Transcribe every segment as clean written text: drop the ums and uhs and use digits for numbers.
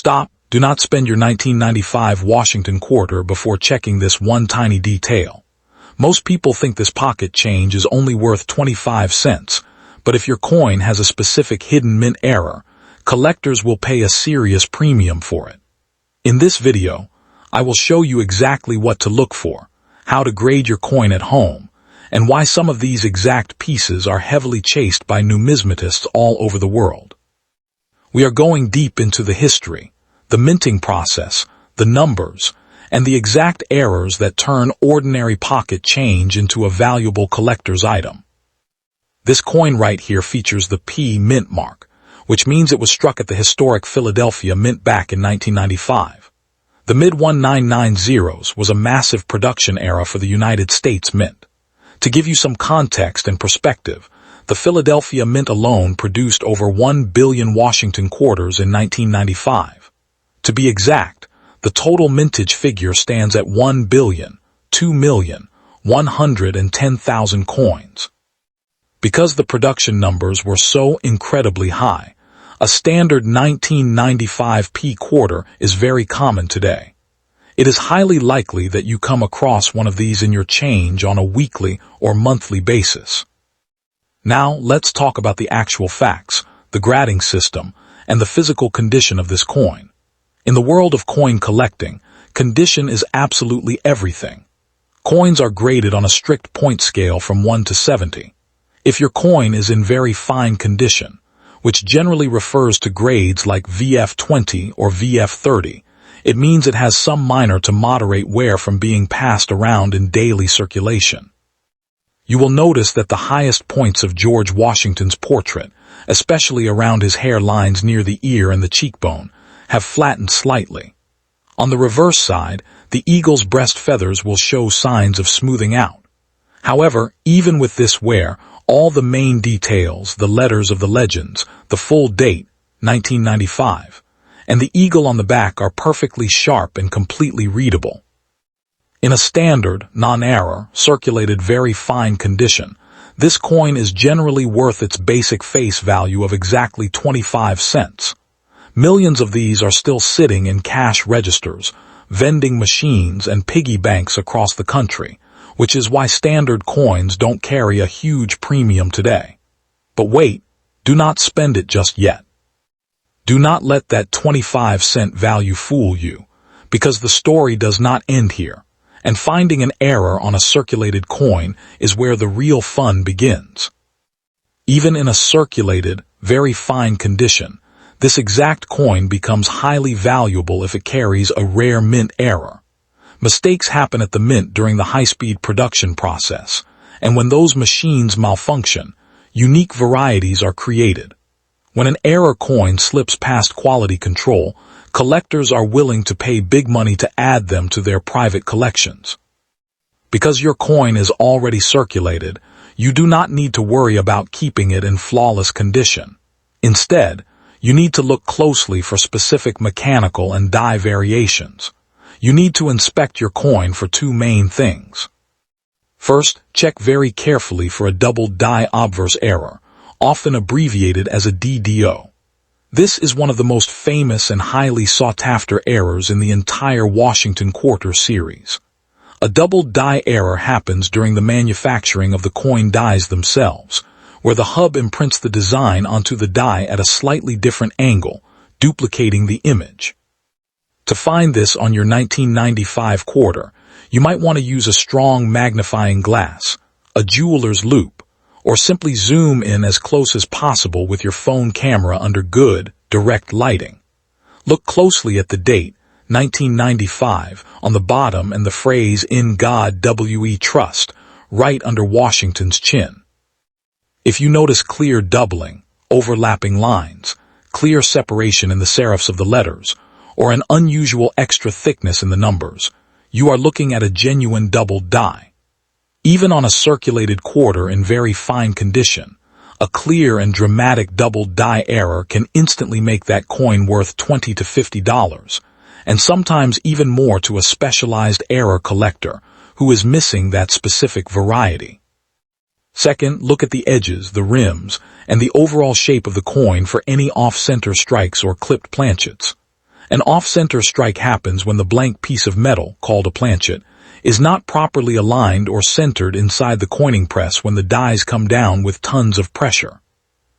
Stop, do not spend your 1995 Washington quarter before checking this one tiny detail. Most people think this pocket change is only worth 25 cents, but if your coin has a specific hidden mint error, collectors will pay a serious premium for it. In this video, I will show you exactly what to look for, how to grade your coin at home, and why some of these exact pieces are heavily chased by numismatists all over the world. We are going deep into the history, the minting process, the numbers, and the exact errors that turn ordinary pocket change into a valuable collector's item. This coin right here features the P mint mark, which means it was struck at the historic Philadelphia Mint back in 1995. The mid-1990s was a massive production era for the United States Mint. To give you some context and perspective, the Philadelphia Mint alone produced over 1 billion Washington quarters in 1995. To be exact, the total mintage figure stands at 1,2,110,000 coins. Because the production numbers were so incredibly high, a standard 1995 P quarter is very common today. It is highly likely that you come across one of these in your change on a weekly or monthly basis. Now, let's talk about the actual facts, the grading system, and the physical condition of this coin. In the world of coin collecting, condition is absolutely everything. Coins are graded on a strict point scale from 1 to 70. If your coin is in very fine condition, which generally refers to grades like VF20 or VF30, it means it has some minor to moderate wear from being passed around in daily circulation. You will notice that the highest points of George Washington's portrait, especially around his hair lines near the ear and the cheekbone, have flattened slightly. On the reverse side, the eagle's breast feathers will show signs of smoothing out. However, even with this wear, all the main details, the letters of the legends, the full date, 1995, and the eagle on the back are perfectly sharp and completely readable. In a standard, non-error, circulated very fine condition, this coin is generally worth its basic face value of exactly 25 cents. Millions of these are still sitting in cash registers, vending machines, and piggy banks across the country, which is why standard coins don't carry a huge premium today. But wait, do not spend it just yet. Do not let that 25-cent value fool you, because the story does not end here, and finding an error on a circulated coin is where the real fun begins. Even in a circulated, very fine condition, this exact coin becomes highly valuable if it carries a rare mint error. Mistakes happen at the mint during the high-speed production process, and when those machines malfunction, unique varieties are created. When an error coin slips past quality control, collectors are willing to pay big money to add them to their private collections. Because your coin is already circulated, you do not need to worry about keeping it in flawless condition. Instead, you need to look closely for specific mechanical and die variations. You need to inspect your coin for two main things. First, check very carefully for a doubled die obverse error, often abbreviated as a DDO. This is one of the most famous and highly sought-after errors in the entire Washington Quarter series. A doubled die error happens during the manufacturing of the coin dies themselves, where the hub imprints the design onto the die at a slightly different angle, duplicating the image. To find this on your 1995 quarter, you might want to use a strong magnifying glass, a jeweler's loupe, or simply zoom in as close as possible with your phone camera under good, direct lighting. Look closely at the date, 1995, on the bottom and the phrase "In God We Trust," right under Washington's chin. If you notice clear doubling, overlapping lines, clear separation in the serifs of the letters, or an unusual extra thickness in the numbers, you are looking at a genuine doubled die. Even on a circulated quarter in very fine condition, a clear and dramatic doubled die error can instantly make that coin worth $20 to $50, and sometimes even more to a specialized error collector who is missing that specific variety. Second, look at the edges, the rims, and the overall shape of the coin for any off-center strikes or clipped planchets. An off-center strike happens when the blank piece of metal, called a planchet, is not properly aligned or centered inside the coining press when the dies come down with tons of pressure.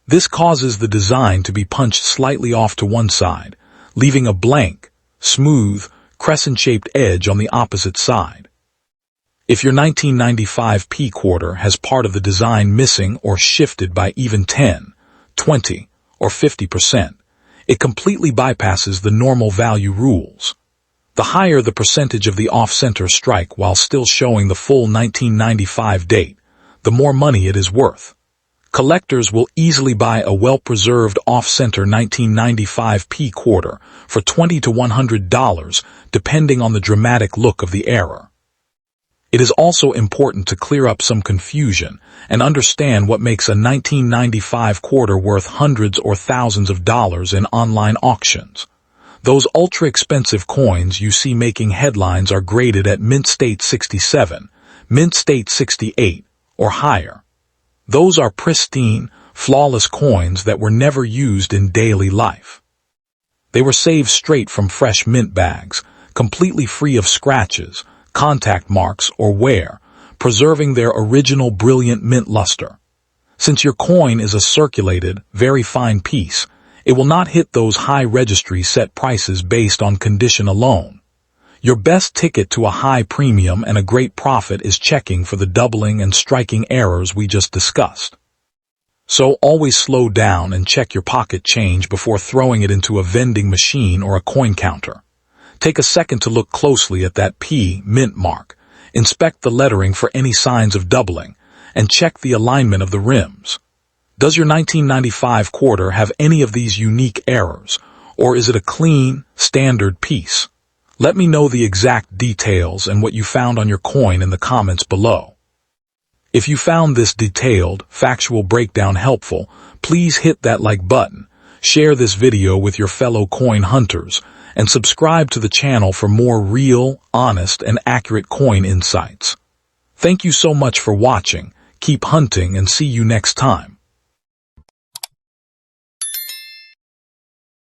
This causes the design to be punched slightly off to one side, leaving a blank, smooth, crescent-shaped edge on the opposite side. If your 1995 P quarter has part of the design missing or shifted by even 10, 20, or 50%, it completely bypasses the normal value rules. The higher the percentage of the off-center strike while still showing the full 1995 date, the more money it is worth. Collectors will easily buy a well-preserved off-center 1995 P quarter for $20 to $100 depending on the dramatic look of the error. It is also important to clear up some confusion and understand what makes a 1995 quarter worth hundreds or thousands of dollars in online auctions. Those ultra-expensive coins you see making headlines are graded at mint state 67, mint state 68, or higher. Those are pristine, flawless coins that were never used in daily life. They were saved straight from fresh mint bags, completely free of scratches, contact marks, or wear, preserving their original brilliant mint luster. Since your coin is a circulated, very fine piece, it will not hit those high registry set prices based on condition alone. Your best ticket to a high premium and a great profit is checking for the doubling and striking errors we just discussed. So always slow down and check your pocket change before throwing it into a vending machine or a coin counter. Take a second to look closely at that P mint mark, inspect the lettering for any signs of doubling, and check the alignment of the rims. Does your 1995 quarter have any of these unique errors, or is it a clean, standard piece? Let me know the exact details and what you found on your coin in the comments below. If you found this detailed, factual breakdown helpful, please hit that like button, share this video with your fellow coin hunters, and subscribe to the channel for more real, honest, and accurate coin insights. Thank you so much for watching, keep hunting, and see you next time.